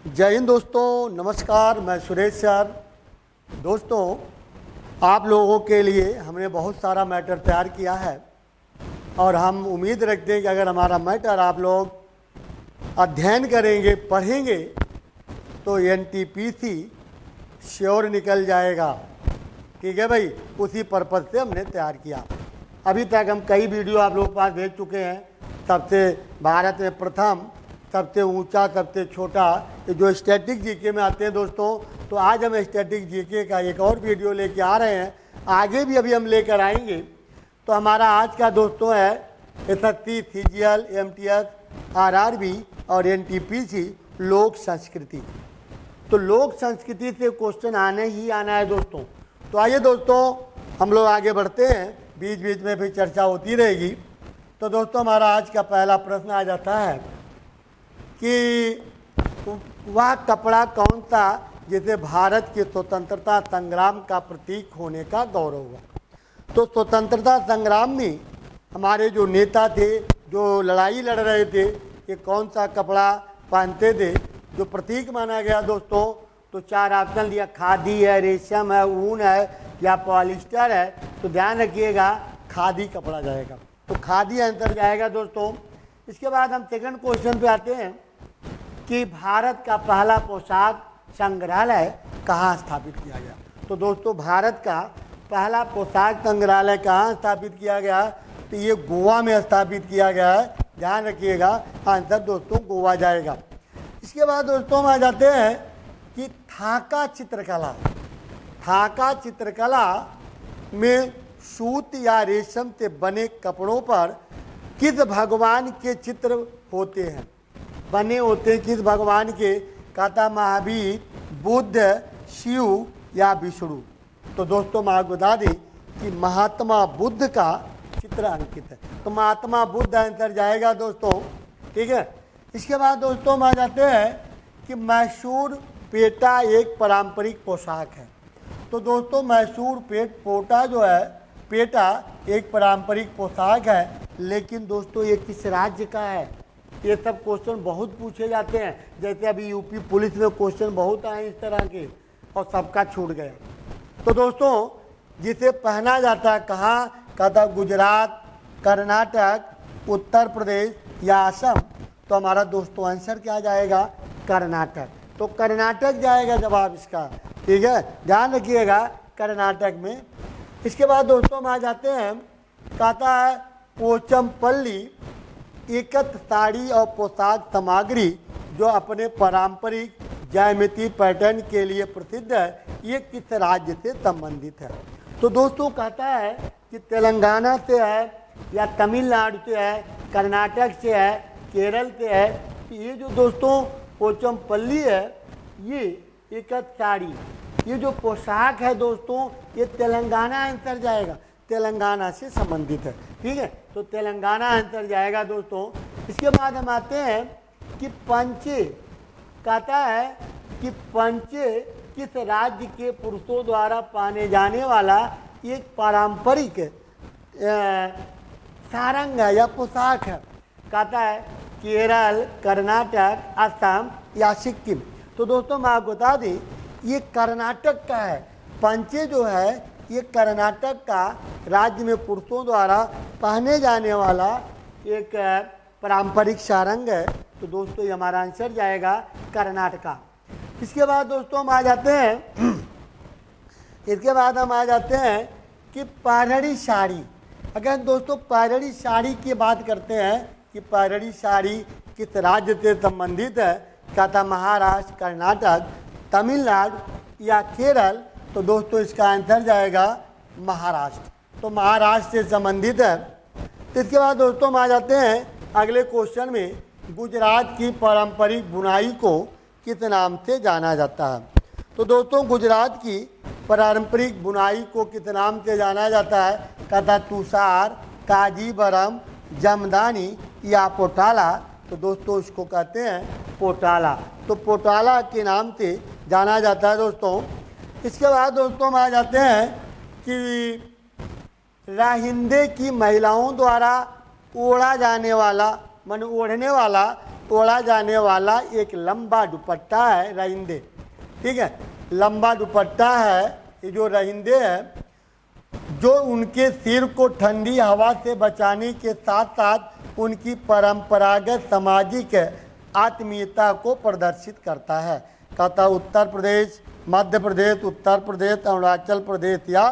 जय हिंद दोस्तों, नमस्कार। मैं सुरेश सर। दोस्तों, आप लोगों के लिए हमने बहुत सारा मैटर तैयार किया है और हम उम्मीद रखते हैं कि अगर हमारा मैटर आप लोग अध्ययन करेंगे, पढ़ेंगे तो एनटीपीसी श्योर निकल जाएगा। ठीक है भाई, उसी पर्पज़ से हमने तैयार किया। अभी तक हम कई वीडियो आप लोगों के पास भेज चुके हैं। सबसे भारत में प्रथम, सबसे ऊंचा, सबसे छोटा, ये जो स्टैटिक जीके में आते हैं दोस्तों। तो आज हम स्टैटिक जीके का एक और वीडियो लेके आ रहे हैं, आगे भी अभी हम लेकर आएंगे। तो हमारा आज का दोस्तों है एसएससी, सीजीएल, एमटीएस, आरआरबी और एनटीपीसी लोक संस्कृति। तो लोक संस्कृति से क्वेश्चन आने ही आना है दोस्तों। तो आइए दोस्तों, हम लोग आगे बढ़ते हैं, बीच बीच में भी चर्चा होती रहेगी। तो दोस्तों, हमारा आज का पहला प्रश्न आ जाता है कि वह कपड़ा कौन सा जिसे भारत के स्वतंत्रता संग्राम का प्रतीक होने का गौरव हुआ। तो स्वतंत्रता संग्राम में हमारे जो नेता थे, जो लड़ाई लड़ रहे थे, ये कौन सा कपड़ा पहनते थे जो प्रतीक माना गया दोस्तों। तो चार ऑप्शन दिया, खादी है, रेशम है, ऊन है या पॉलिस्टर है। तो ध्यान रखिएगा, खादी कपड़ा जाएगा। तो खादी आंसर जाएगा दोस्तों। इसके बाद हम सेकंड क्वेश्चन पे आते हैं कि भारत का पहला पोशाक संग्रहालय कहाँ स्थापित किया गया। तो दोस्तों, भारत का पहला पोशाक संग्रहालय कहाँ स्थापित किया गया। तो ये गोवा में स्थापित किया गया है। ध्यान रखिएगा, आंसर दोस्तों गोवा जाएगा। इसके बाद दोस्तों हम आ जाते हैं कि थाका चित्रकला। थाका चित्रकला में सूत या रेशम से बने कपड़ों पर किस भगवान के चित्र होते हैं, बने होते हैं, किस भगवान के। कहता महावीर, बुद्ध, शिव या विष्णु। तो दोस्तों मैं आपको बता दें कि महात्मा बुद्ध का चित्र अंकित है। तो महात्मा बुद्ध आंसर जाएगा दोस्तों। ठीक है। इसके बाद दोस्तों हम आ जाते हैं कि मैसूर पेटा एक पारंपरिक पोशाक है। तो दोस्तों मैसूर पोटा जो है, पेटा एक पारंपरिक पोशाक है। लेकिन दोस्तों ये किस राज्य का है, ये सब क्वेश्चन बहुत पूछे जाते हैं। जैसे अभी यूपी पुलिस में क्वेश्चन बहुत आए इस तरह के और सबका छूट गया। तो दोस्तों जिसे पहना जाता है कहाँ, कहता गुजरात, कर्नाटक, उत्तर प्रदेश या असम। तो हमारा दोस्तों आंसर क्या जाएगा, कर्नाटक। तो कर्नाटक जाएगा जवाब इसका। ठीक है, ध्यान रखिएगा, कर्नाटक में। इसके बाद दोस्तों हम आ जाते हैं, कहता है पोचमपल्ली एकत साड़ी और पोशाक सामग्री जो अपने पारंपरिक ज्यामिति पैटर्न के लिए प्रसिद्ध है, ये किस राज्य से संबंधित है। तो दोस्तों कहता है कि तेलंगाना से है या तमिलनाडु से है, कर्नाटक से है, केरल से है। ये जो दोस्तों पोचमपल्ली है, ये एकत साड़ी, ये जो पोशाक है दोस्तों, ये तेलंगाना आंसर जाएगा, तेलंगाना से संबंधित है। ठीक है, तो तेलंगाना आंसर जाएगा दोस्तों। इसके बाद हम आते हैं कि पंचे, कहता है कि पंचे किस राज्य के पुरुषों द्वारा पहने जाने वाला एक पारंपरिक सारंग है या पोशाक है। कहता है केरल, कर्नाटक, असम या सिक्किम। तो दोस्तों मैं आपको बता दें, ये कर्नाटक का है। पंचे जो है ये कर्नाटक का राज्य में पुरुषों द्वारा पहने जाने वाला एक पारंपरिक सारंग है। तो दोस्तों ये हमारा आंसर जाएगा कर्नाटका। इसके बाद दोस्तों हम आ जाते हैं कि पहाड़ी साड़ी। अगर दोस्तों पहाड़ी साड़ी की बात करते हैं कि पहाड़ी साड़ी किस राज्य से संबंधित है, कहता महाराष्ट्र, कर्नाटक, तमिलनाडु या केरल। तो दोस्तों इसका आंसर जाएगा महाराष्ट्र। तो महाराष्ट्र से संबंधित है। तो इसके बाद दोस्तों हम आ जाते हैं अगले क्वेश्चन में, गुजरात की पारंपरिक बुनाई को किस नाम से जाना जाता है। तो दोस्तों गुजरात की पारंपरिक बुनाई को किस नाम से जाना जाता है, कहता तुषार, काजीबरम, जमदानी या पोटाला। तो दोस्तों इसको कहते हैं पोटाला। तो पोटाला के नाम से जाना जाता है दोस्तों। इसके बाद दोस्तों हम आ जाते हैं कि राहिंदे की महिलाओं द्वारा ओढ़ा जाने वाला, मन ओढ़ने वाला ओढ़ा जाने वाला एक लंबा दुपट्टा है रहिंदे। ठीक है, लंबा दुपट्टा है ये जो रहिंदे है, जो उनके सिर को ठंडी हवा से बचाने के साथ साथ उनकी परंपरागत सामाजिक आत्मीयता को प्रदर्शित करता है। कहता उत्तर प्रदेश, मध्य प्रदेश, उत्तर प्रदेश, अरुणाचल प्रदेश या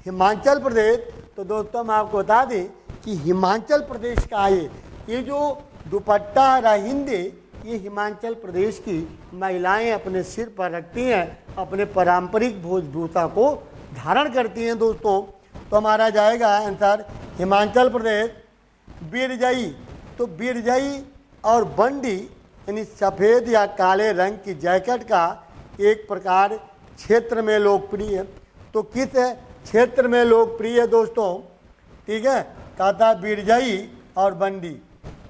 हिमाचल प्रदेश। तो दोस्तों मैं आपको बता दें कि हिमाचल प्रदेश का ये जो दुपट्टा रहिंदे ये हिमाचल प्रदेश की महिलाएं अपने सिर पर रखती हैं, अपने पारंपरिक वेशभूषा को धारण करती हैं दोस्तों। तो हमारा जाएगा आंसर हिमाचल प्रदेश। बिरजई, तो बिरजई और बंडी यानी सफ़ेद या काले रंग की जैकेट का एक प्रकार क्षेत्र में लोकप्रिय है। तो किस क्षेत्र में लोकप्रिय है दोस्तों? ठीक है, कहता बिरजई और बंडी।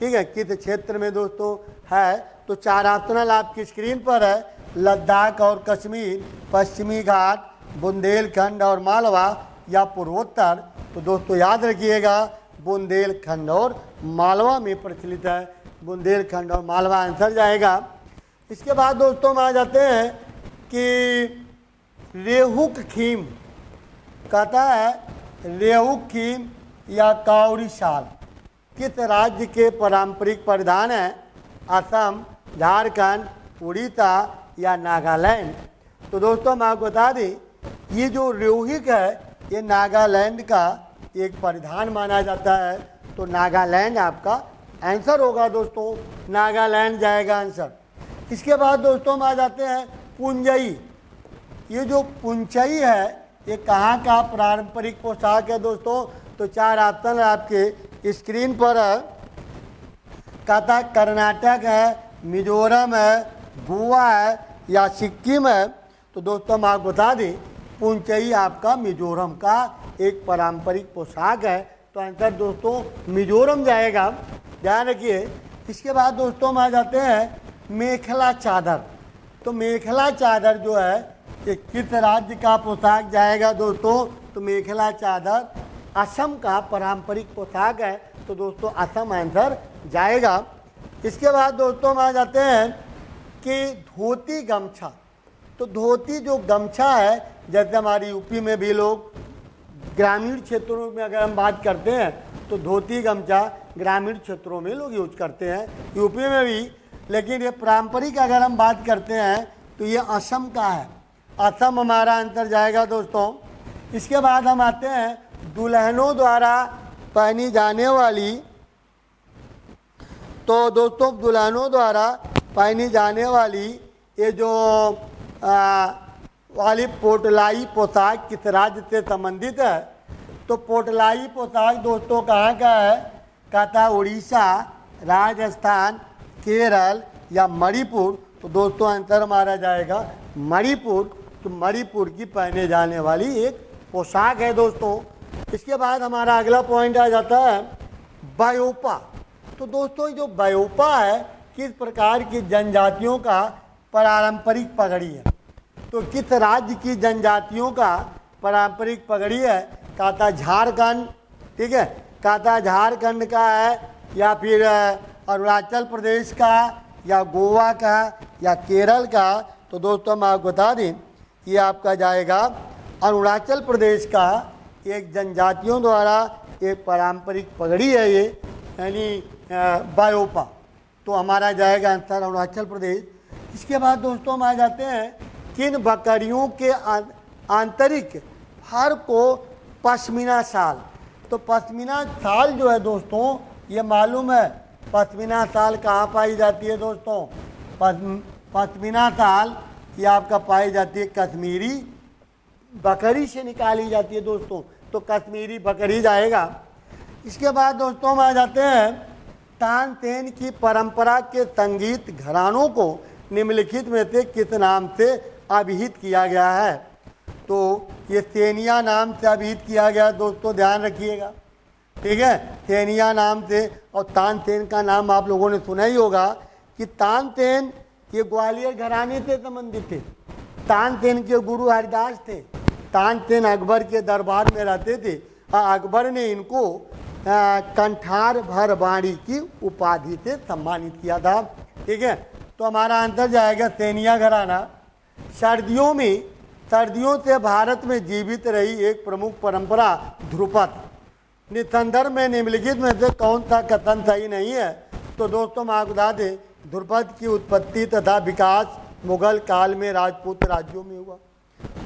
ठीक है, किस क्षेत्र में दोस्तों है? तो 4 ऑप्शनल आपकी स्क्रीन पर है, लद्दाख और कश्मीर, पश्चिमी घाट, बुंदेलखंड और मालवा या पूर्वोत्तर। तो दोस्तों याद रखिएगा बुंदेलखंड और मालवा में प्रचलित है, बुंदेलखंड और मालवा आंसर जाएगा। इसके बाद दोस्तों हम आ जाते हैं कि रेहुक खीम, कहता है रेहुक खीम या काउरी शाल किस राज्य के पारंपरिक परिधान है? असम, झारखंड, उड़ीसा या नागालैंड। तो दोस्तों मैं आपको बता दें ये जो रेहुक है ये नागालैंड का एक परिधान माना जाता है। तो नागालैंड आपका आंसर होगा दोस्तों, नागालैंड जाएगा आंसर। इसके बाद दोस्तों हम आ जाते हैं पुंजई। ये जो पुंचई है ये कहाँ का पारंपरिक पोशाक है दोस्तों? तो 4 ऑप्शन आपके स्क्रीन पर है, कहता कर्नाटक है, मिजोरम है, गोवा है या सिक्किम है। तो दोस्तों हम आपको बता दें पुंचई आपका मिजोरम का एक पारंपरिक पोशाक है। तो आंसर दोस्तों मिजोरम जाएगा, ध्यान रखिए। इसके बाद दोस्तों हम आ जाते हैं मेखला चादर। तो मेखला चादर जो है ये किस राज्य का पोशाक जाएगा दोस्तों? तो मेखला चादर असम का पारंपरिक पोशाक है। तो दोस्तों असम आंसर जाएगा। इसके बाद दोस्तों हम आ जाते हैं कि धोती गमछा। तो धोती जो गमछा है, जैसे हमारी यूपी में भी लोग ग्रामीण क्षेत्रों में अगर हम बात करते हैं तो धोती गमछा ग्रामीण क्षेत्रों में लोग यूज करते हैं, यूपी में भी। लेकिन ये पारंपरिक अगर हम बात करते हैं तो ये असम का है, असम हमारा आंसर जाएगा दोस्तों। इसके बाद हम आते हैं दुल्हनों द्वारा पहनी जाने वाली। तो दोस्तों दुल्हनों द्वारा पहनी जाने वाली ये जो वाली पोटलाई पोशाक किस राज्य से संबंधित है? तो पोटलाई पोशाक दोस्तों कहाँ का है? कहता उड़ीसा, राजस्थान, केरल या मणिपुर। तो दोस्तों आंसर हमारा जाएगा मणिपुर। तो मणिपुर की पहने जाने वाली एक पोशाक है दोस्तों। इसके बाद हमारा अगला पॉइंट आ जाता है बायोपा। तो दोस्तों जो बायोपा है किस प्रकार की जनजातियों का पारंपरिक पगड़ी है? तो किस राज्य की जनजातियों का पारंपरिक पगड़ी है? कहता झारखंड। ठीक है, कहता झारखंड का है या फिर अरुणाचल प्रदेश का या गोवा का या केरल का। तो दोस्तों मैं आपको बता दें ये आपका जाएगा अरुणाचल प्रदेश का एक जनजातियों द्वारा एक पारंपरिक पगड़ी है ये, यानी बायोपा। तो हमारा जाएगा आंसर अरुणाचल प्रदेश। इसके बाद दोस्तों हम आ जाते हैं किन बकरियों के आंतरिक फर को पश्मीना शाल। तो पश्मीना शाल जो है दोस्तों ये मालूम है पश्मीना शाल कहाँ पाई जाती है दोस्तों? पश्मीना शाल ये आपका पाई जाती है कश्मीरी बकरी से निकाली जाती है दोस्तों। तो कश्मीरी बकरी जाएगा। इसके बाद दोस्तों हम आ जाते हैं तानसेन की परंपरा के संगीत घरानों को निम्नलिखित में से किस नाम से अभिहित किया गया है? तो ये सेनिया नाम से अभिहित किया गया दोस्तों, ध्यान रखिएगा। ठीक है, सेनिया नाम से। और तानसेन का नाम आप लोगों ने सुना ही होगा कि तानसेन ये ग्वालियर घराने से संबंधित थे। तानसेन के गुरु हरिदास थे। तानसेन अकबर के दरबार में रहते थे। अकबर ने इनको कंठार भर बाणी की उपाधि से सम्मानित किया था। ठीक है। तो हमारा आंसर जाएगा सैनिया घराना। सर्दियों से भारत में जीवित रही एक प्रमुख परंपरा ध्रुपद। निसंदर्भ में निम्नलिखित में से कौन सा कथन सही नहीं है? तो दोस्तों मैं आपको बता दें, ध्रुपद की उत्पत्ति तथा विकास मुगल काल में राजपूत राज्यों में हुआ।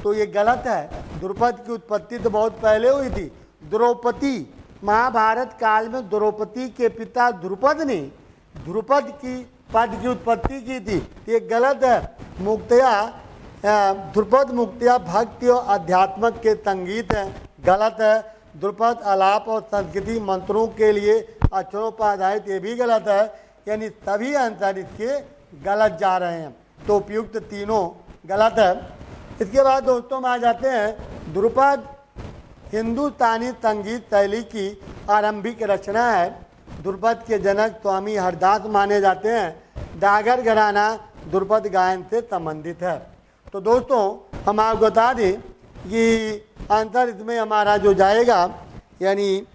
तो ये गलत है। ध्रुपद की उत्पत्ति तो बहुत पहले हुई थी। द्रौपदी, महाभारत काल में द्रौपदी के पिता ध्रुपद ने ध्रुपद की पद की उत्पत्ति की थी। ये गलत है। ध्रुपद मुक्तिया भक्ति और अध्यात्म के संगीत है, गलत है। ध्रुपद आलाप और संस्कृति मंत्रों के लिए अक्षरों पर आधारित, ये भी गलत है। यानी सभी आंसर इसके गलत जा रहे हैं। तो उपयुक्त तीनों गलत है। इसके बाद दोस्तों में आ जाते हैं, ध्रुपद हिंदुस्तानी संगीत शैली की आरंभिक रचना है। ध्रुपद के जनक स्वामी हरदास माने जाते हैं। डागर घराना ध्रुपद गायन से संबंधित है। तो दोस्तों हम आपको बता दें कि आंसर इसमें हमारा जो जाएगा, यानी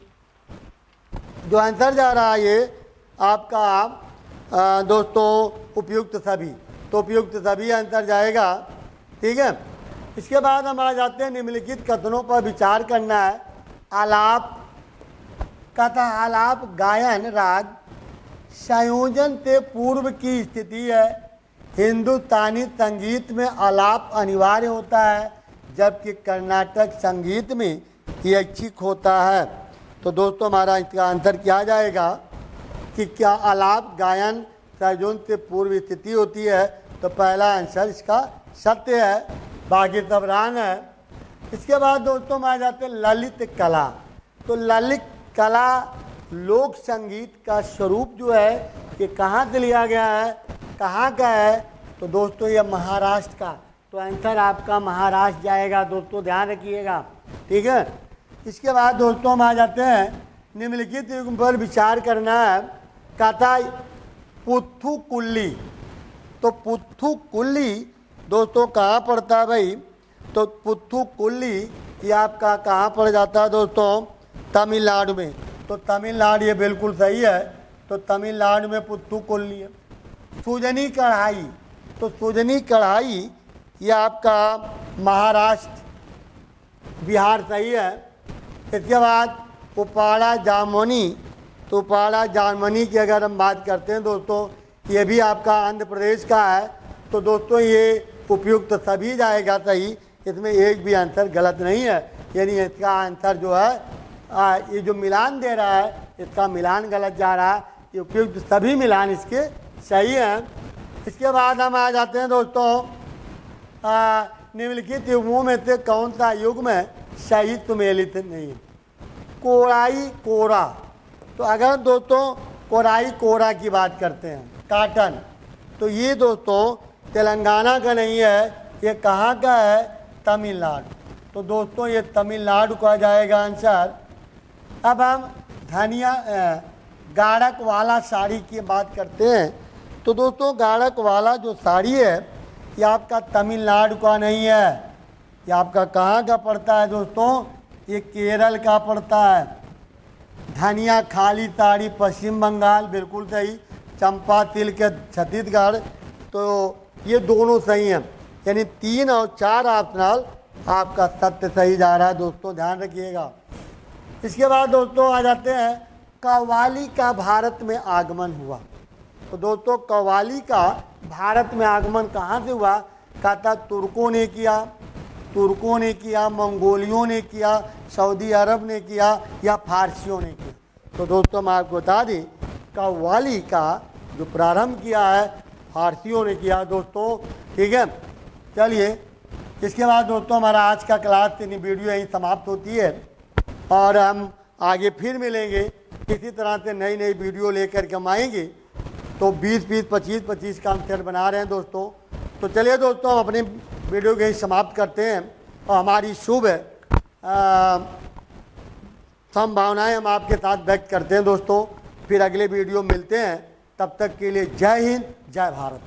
जो आंसर जा रहा है ये आपका दोस्तों उपयुक्त सभी। तो उपयुक्त सभी आंसर जाएगा, ठीक है। इसके बाद हम आ जाते हैं निम्नलिखित कथनों पर विचार करना है। आलाप कथा, आलाप गायन राग संयोजन से पूर्व की स्थिति है। हिंदुस्तानी संगीत में आलाप अनिवार्य होता है, जबकि कर्नाटक संगीत में ऐच्छिक होता है। तो दोस्तों हमारा इसका आंसर क्या जाएगा कि क्या आलाप गायन संयोजन से पूर्व स्थिति होती है? तो पहला आंसर इसका सत्य है, बाकी सब रॉन्ग है। इसके बाद दोस्तों हम आ जाते हैं ललित कला। तो ललित कला लोक संगीत का स्वरूप जो है ये कहाँ से लिया गया है, कहाँ का है? तो दोस्तों ये महाराष्ट्र का। तो आंसर आपका महाराष्ट्र जाएगा दोस्तों, ध्यान रखिएगा, ठीक है। इसके बाद दोस्तों हम आ जाते हैं निम्नलिखित पर विचार करना है। कथा पुथुकुल्ली। तो पुथुकुल्ली दोस्तों कहाँ पड़ता है भाई? तो पुथुकुल्ली ये आपका कहाँ पड़ जाता है दोस्तों? तमिलनाडु में। तो तमिलनाडु ये बिल्कुल सही है। तो तमिलनाडु में पुथुकुल्ली है। सूजनी कढ़ाई। तो सूजनी कढ़ाई ये आपका महाराष्ट्र बिहार सही है। इसके बाद उपाड़ा जामुनी। तो उपाड़ा जामुनी की अगर हम बात करते हैं दोस्तों, ये भी आपका आंध्र प्रदेश का है। तो दोस्तों ये उपयुक्त सभी जाएगा सही, इसमें एक भी आंसर गलत नहीं है। यानी इसका आंसर जो है ये जो मिलान दे रहा है इसका मिलान गलत जा रहा है। ये उपयुक्त सभी मिलान इसके सही हैं। इसके बाद हम आ जाते हैं दोस्तों निम्नलिखित युगों में से कौन सा युग में सही सुमेलित नहीं है? कोराई कोरा। तो अगर दोस्तों कोराई कोरा की बात करते हैं, काटन, तो ये दोस्तों तेलंगाना का नहीं है, ये कहाँ का है? तमिलनाडु। तो दोस्तों ये तमिलनाडु का जाएगा आंसर। अब हम धनिया गाड़क वाला साड़ी की बात करते हैं। तो दोस्तों गाड़क वाला जो साड़ी है ये आपका तमिलनाडु का नहीं है, ये आपका कहाँ का पड़ता है दोस्तों? ये केरल का पड़ता है। धनिया खाली साड़ी पश्चिम बंगाल, बिल्कुल सही। चंपा तिल के छत्तीसगढ़। तो ये दोनों सही हैं, यानी 3 और 4 ऑप्शनल आपका सत्य सही जा रहा है दोस्तों, ध्यान रखिएगा। इसके बाद दोस्तों आ जाते हैं कव्वाली का भारत में आगमन हुआ। तो दोस्तों कव्वाली का भारत में आगमन कहाँ से हुआ? कहता तुर्कों ने किया, मंगोलियों ने किया, सऊदी अरब ने किया या फारसियों ने किया? तो दोस्तों मैं आपको बता दें कव्वाली का जो प्रारंभ किया है फारसियों ने किया दोस्तों, ठीक है। चलिए इसके बाद दोस्तों हमारा आज का क्लास वीडियो यहीं समाप्त होती है और हम आगे फिर मिलेंगे किसी तरह से नई नई वीडियो लेकर के हम आएंगे। तो 20-20, 25-25 का हम सेट बना रहे हैं दोस्तों। तो चलिए दोस्तों हम अपने वीडियो को यहीं समाप्त करते हैं और हमारी शुभ संभावनाएं हम आपके साथ व्यक्त करते हैं दोस्तों। फिर अगले वीडियो मिलते हैं, तब तक के लिए जय हिंद, जय भारत।